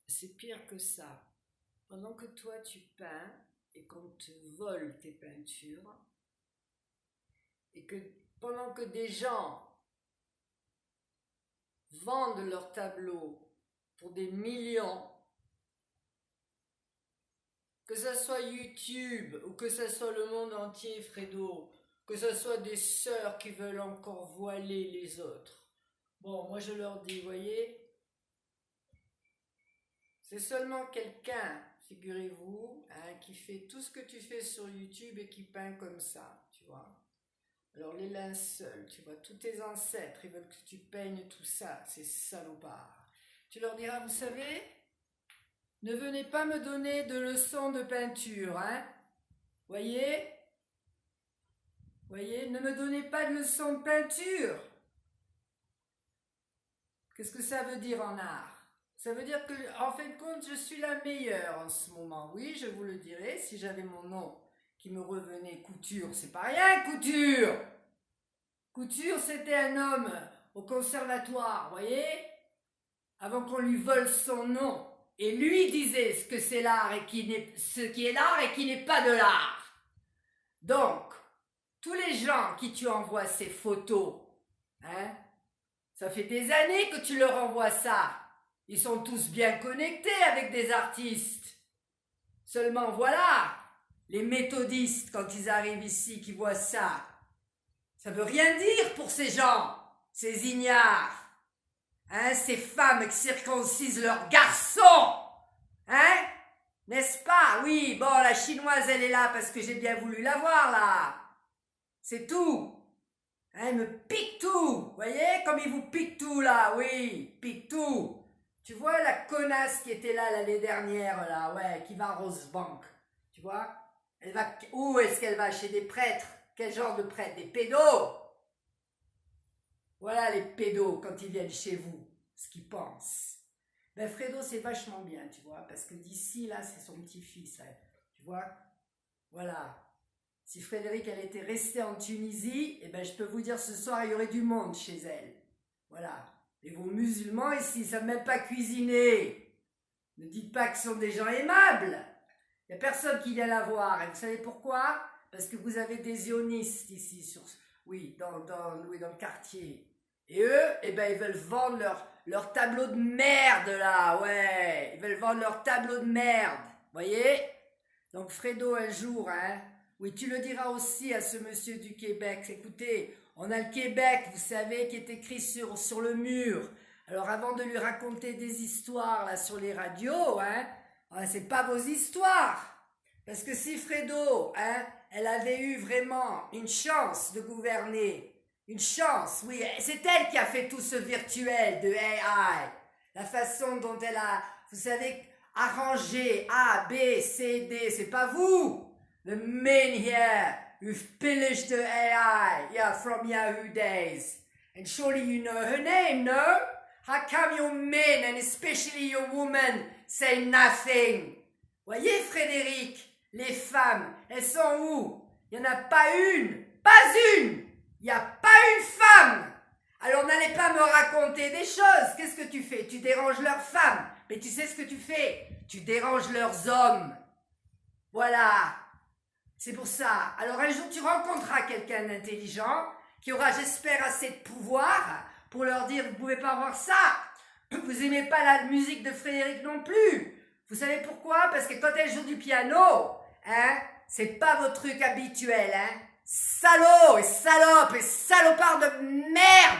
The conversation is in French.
c'est pire que ça. Pendant que toi tu peins et qu'on te vole tes peintures, et que pendant que des gens vendent leurs tableaux pour des millions, que ce soit YouTube ou que ce soit le monde entier, Fredo, que ce soit des sœurs qui veulent encore voiler les autres. Bon, moi je leur dis, voyez, c'est seulement quelqu'un, figurez-vous, hein, qui fait tout ce que tu fais sur YouTube et qui peint comme ça, tu vois. Alors les linceuls, tu vois, tous tes ancêtres, ils veulent que tu peignes tout ça, ces salopards. Tu leur diras, vous savez, ne venez pas me donner de leçons de peinture, hein. Voyez, ne me donnez pas de leçons de peinture. Qu'est-ce que ça veut dire en art? Ça veut dire que, en fin de compte, je suis la meilleure en ce moment. Oui, je vous le dirai, si j'avais mon nom qui me revenait, Couture, c'est pas rien, Couture. Couture, c'était un homme au conservatoire, voyez, avant qu'on lui vole son nom. Et lui disait ce que c'est l'art et ce qui est l'art et qui n'est pas de l'art. Donc, tous les gens qui tu envoies ces photos, hein, ça fait des années que tu leur envoies ça. Ils sont tous bien connectés avec des artistes. Seulement voilà, les méthodistes, quand ils arrivent ici, qui voient ça, ça veut rien dire pour ces gens, ces ignares. Hein, ces femmes qui circoncisent leurs garçons. Hein? N'est-ce pas? Oui, bon, la chinoise, elle est là parce que j'ai bien voulu la voir, là. C'est tout. Hein, elle me pique tout. Vous voyez, comme il vous pique tout, là. Oui, pique tout. Tu vois la connasse qui était là l'année dernière, là, ouais, qui va à Rosebank. Tu vois? Elle va, où est-ce qu'elle va? Chez des prêtres. Quel genre de prêtres? Des pédos. Voilà les pédos quand ils viennent chez vous, ce qu'ils pensent. Ben Fredo, c'est vachement bien, tu vois, parce que d'ici, là, c'est son petit-fils, hein, tu vois. Voilà. Si Frédéric, elle était restée en Tunisie, eh ben, je peux vous dire, ce soir, il y aurait du monde chez elle. Voilà. Et vos musulmans, ici, ils ne savent même pas cuisiner. Ne dites pas que ce sont des gens aimables. Il n'y a personne qui vient la voir. Et vous savez pourquoi? Parce que vous avez des zionistes ici, oui, dans le quartier. Et eux, eh ben, ils veulent vendre leur tableau de merde, là, ouais. Ils veulent vendre leur tableau de merde, voyez. Donc, Fredo, un jour, hein, oui, tu le diras aussi à ce monsieur du Québec. Écoutez, on a le Québec, vous savez, qui est écrit sur le mur. Alors, avant de lui raconter des histoires, là, sur les radios, hein, c'est pas vos histoires. Parce que si Fredo, hein, elle avait eu vraiment une chance de gouverner, une chance, oui, c'est elle qui a fait tout ce virtuel de AI, la façon dont elle a, vous savez, arrangé A, B, C, D, c'est pas vous. The men here who've pillaged the AI, yeah, from Yahoo days. And surely you know her name, no? How come your men, and especially your women, say nothing? Voyez, Frédéric, les femmes, elles sont où? Il n'y en a pas une, pas une. Il n'y a pas une femme. Alors n'allez pas me raconter des choses. Qu'est-ce que tu fais? Tu déranges leurs femmes. Mais tu sais ce que tu fais? Tu déranges leurs hommes. Voilà. C'est pour ça. Alors un jour tu rencontreras quelqu'un d'intelligent qui aura, j'espère, assez de pouvoir pour leur dire, vous ne pouvez pas voir ça. Vous n'aimez pas la musique de Frédéric non plus. Vous savez pourquoi? Parce que quand elle joue du piano, hein, c'est pas votre truc habituel, hein. Salaud et salope et salopard de merde!